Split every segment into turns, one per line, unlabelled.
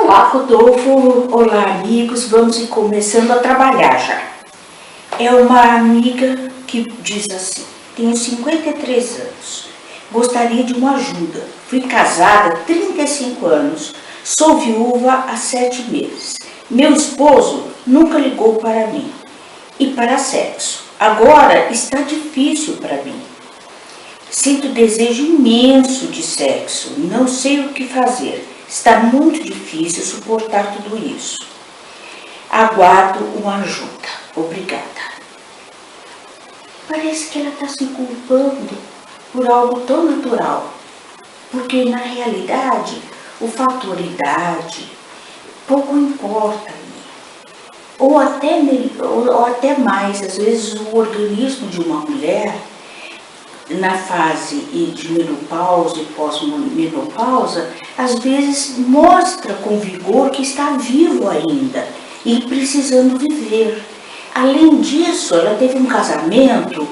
Olá, Rodolfo. Olá, amigos. Vamos ir começando a trabalhar já. É uma amiga que diz assim: tenho 53 anos, gostaria de uma ajuda. Fui casada há 35 anos, sou viúva há 7 meses. Meu esposo nunca ligou para mim e para sexo. Agora está difícil para mim. Sinto desejo imenso de sexo, não sei o que fazer. Está muito difícil suportar tudo isso. Aguardo uma ajuda. Obrigada. Parece que ela está se culpando por algo tão natural, porque na realidade o fator idade pouco importa. Ou até mais, às vezes o organismo de uma mulher, na fase de menopausa e pós-menopausa, às vezes mostra com vigor que está vivo ainda e precisando viver. Além disso, ela teve um casamento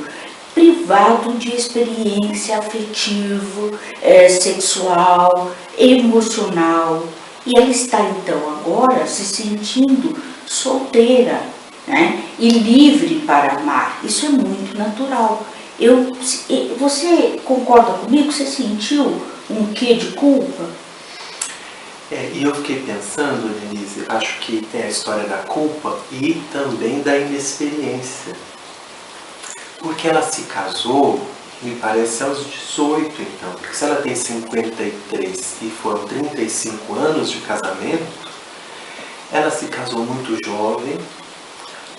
privado de experiência afetivo, sexual, emocional. E ela está então agora se sentindo solteira, né? E livre para amar. Isso é muito natural. Você concorda comigo? Você sentiu um quê de culpa?
E eu fiquei pensando, Denise, acho que tem a história da culpa e também da inexperiência. Porque ela se casou, me parece, aos 18, então. Porque se ela tem 53 e foram 35 anos de casamento, ela se casou muito jovem.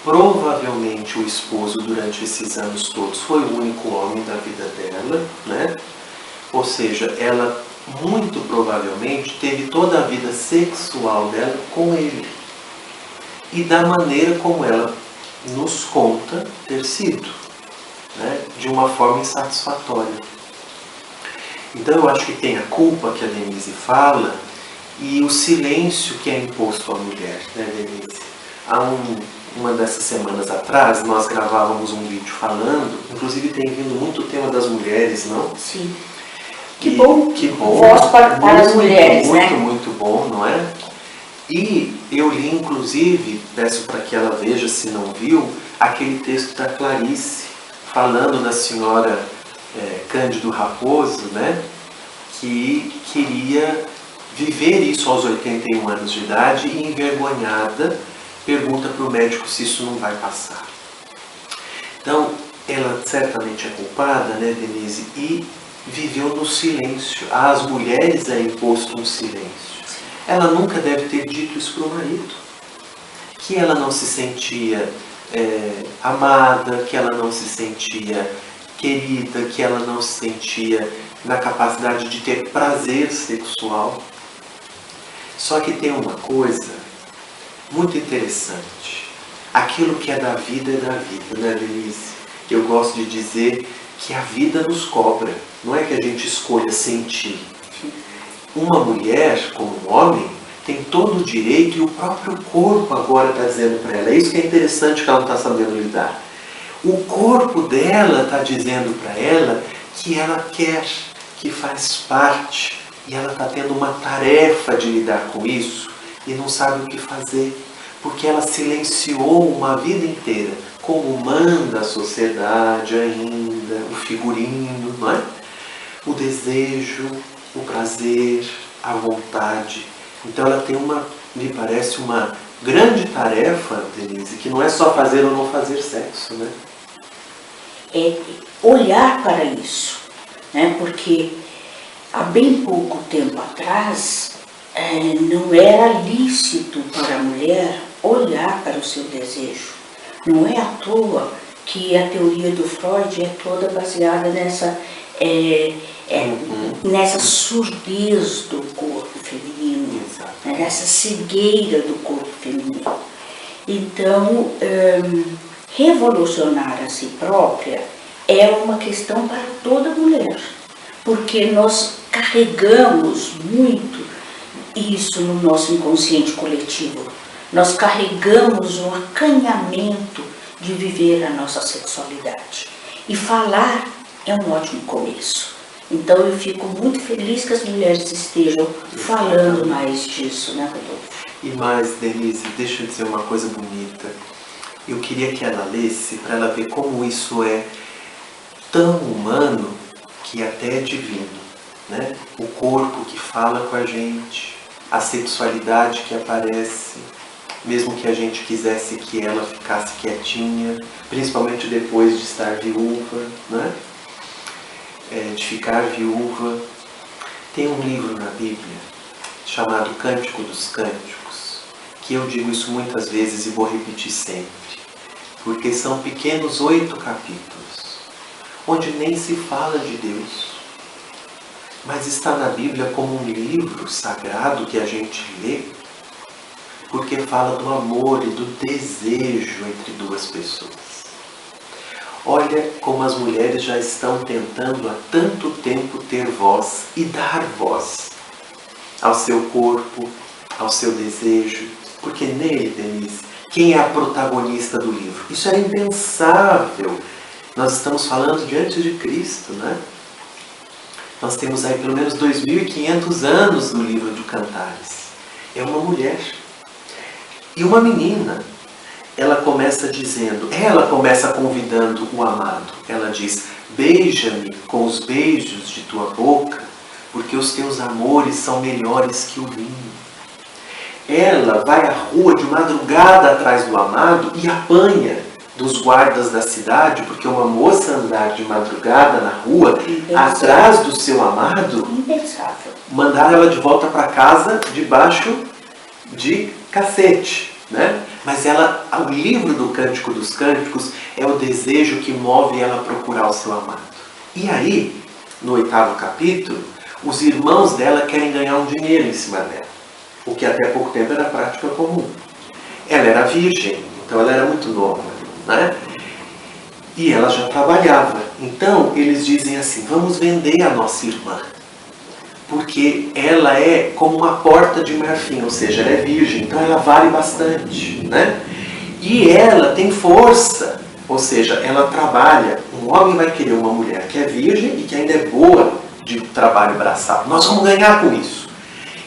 Provavelmente o esposo durante esses anos todos foi o único homem da vida dela, né? Ou seja, ela muito provavelmente teve toda a vida sexual dela com ele. E da maneira como ela nos conta ter sido, né? De uma forma insatisfatória. Então eu acho que tem a culpa que a Denise fala e o silêncio que é imposto à mulher, né, Denise? Uma dessas semanas atrás, nós gravávamos um vídeo falando, inclusive tem vindo muito o tema das mulheres, não?
Sim. Que bom. Voz para as mulheres,
muito,
né?
Muito bom, não é? E eu li, inclusive, peço para que ela veja, se não viu, aquele texto da Clarice, falando da senhora Cândido Raposo, né? Que queria viver isso aos 81 anos de idade e envergonhada, pergunta para o médico se isso não vai passar. Então, ela certamente é culpada, né, Denise? E viveu no silêncio. Às mulheres é imposto um silêncio. Ela nunca deve ter dito isso para o marido. Que ela não se sentia amada, que ela não se sentia querida, que ela não se sentia na capacidade de ter prazer sexual. Só que tem uma coisa muito interessante. Aquilo que é da vida, né, Denise? Eu gosto de dizer que a vida nos cobra. Não é que a gente escolha sentir. Uma mulher, como um homem, tem todo o direito e o próprio corpo agora está dizendo para ela. É isso que é interessante que ela não está sabendo lidar. O corpo dela está dizendo para ela que ela quer, que faz parte. E ela está tendo uma tarefa de lidar com isso e não sabe o que fazer. Porque ela silenciou uma vida inteira, como manda a sociedade ainda, o figurino, não é? O desejo, o prazer, a vontade. Então ela tem me parece, uma grande tarefa, Denise, que não é só fazer ou não fazer sexo, né?
É olhar para isso, né? Porque há bem pouco tempo atrás, não era lícito para a mulher olhar para o seu desejo. Não é à toa que a teoria do Freud é toda baseada nessa surdez do corpo feminino, né? Nessa cegueira do corpo feminino. Então, revolucionar a si própria é uma questão para toda mulher, porque nós carregamos muito isso no nosso inconsciente coletivo. Nós carregamos um acanhamento de viver a nossa sexualidade. E falar é um ótimo começo. Então eu fico muito feliz que as mulheres estejam falando mais disso, né, Rodolfo?
E mais, Denise, deixa eu dizer uma coisa bonita. Eu queria que ela lesse para ela ver como isso é tão humano que até é divino, né? O corpo que fala com a gente, a sexualidade que aparece, mesmo que a gente quisesse que ela ficasse quietinha, principalmente depois de estar viúva, né? De ficar viúva. Tem um livro na Bíblia chamado Cântico dos Cânticos, que eu digo isso muitas vezes e vou repetir sempre, porque são pequenos 8 capítulos, onde nem se fala de Deus, mas está na Bíblia como um livro sagrado que a gente lê, porque fala do amor e do desejo entre duas pessoas. Olha como as mulheres já estão tentando há tanto tempo ter voz e dar voz ao seu corpo, ao seu desejo, porque nele, Denise, quem é a protagonista do livro? Isso era impensável. Nós estamos falando de antes de Cristo, né? Nós temos aí pelo menos 2.500 anos no livro de Cantares. É uma mulher. E uma menina, ela começa convidando o amado. Ela diz, beija-me com os beijos de tua boca, porque os teus amores são melhores que o vinho. Ela vai à rua de madrugada atrás do amado e apanha dos guardas da cidade, porque uma moça andar de madrugada na rua, atrás do seu amado, mandar ela de volta para casa debaixo de cacete, né? Mas o livro do Cântico dos Cânticos é o desejo que move ela a procurar o seu amado. E aí, no 8º capítulo, os irmãos dela querem ganhar um dinheiro em cima dela, o que até pouco tempo era prática comum. Ela era virgem, então ela era muito nova, né? E ela já trabalhava. Então eles dizem assim, vamos vender a nossa irmã, porque ela é como uma porta de marfim, ou seja, ela é virgem, então ela vale bastante, né? E ela tem força, ou seja, ela trabalha. Um homem vai querer uma mulher que é virgem e que ainda é boa de trabalho braçal. Nós vamos ganhar com isso.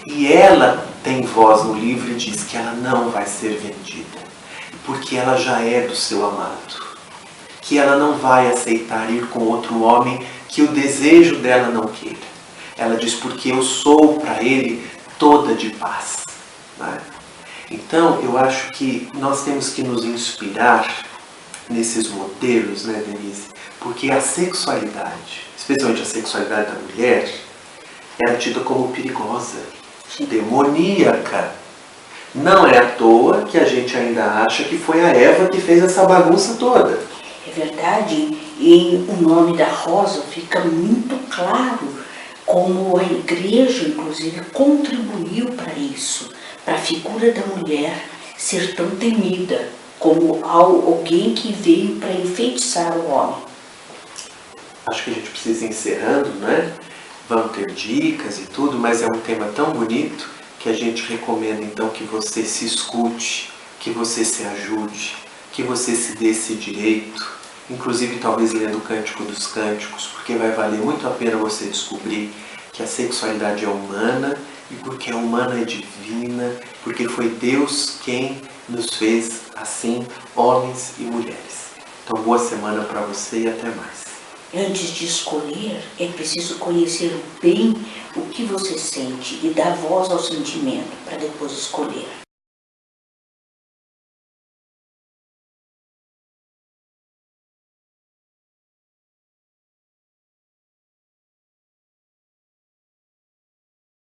E ela tem voz no livro e diz que ela não vai ser vendida, porque ela já é do seu amado, que ela não vai aceitar ir com outro homem que o desejo dela não queira. Ela diz, porque eu sou para ele toda de paz, né? Então, eu acho que nós temos que nos inspirar nesses modelos, né, Denise? Porque a sexualidade, especialmente a sexualidade da mulher, é tida como perigosa, demoníaca. Não é à toa que a gente ainda acha que foi a Eva que fez essa bagunça toda.
É verdade, e o nome da Rosa fica muito claro como a igreja, inclusive, contribuiu para isso, para a figura da mulher ser tão temida como alguém que veio para enfeitiçar o homem.
Acho que a gente precisa ir encerrando, né? Vão ter dicas e tudo, mas é um tema tão bonito que a gente recomenda então que você se escute, que você se ajude, que você se dê esse direito, inclusive talvez lendo o Cântico dos Cânticos, porque vai valer muito a pena você descobrir que a sexualidade é humana, e porque a humana é divina, porque foi Deus quem nos fez assim, homens e mulheres. Então boa semana para você e até mais.
Antes de escolher, é preciso conhecer bem o que você sente e dar voz ao sentimento para depois escolher.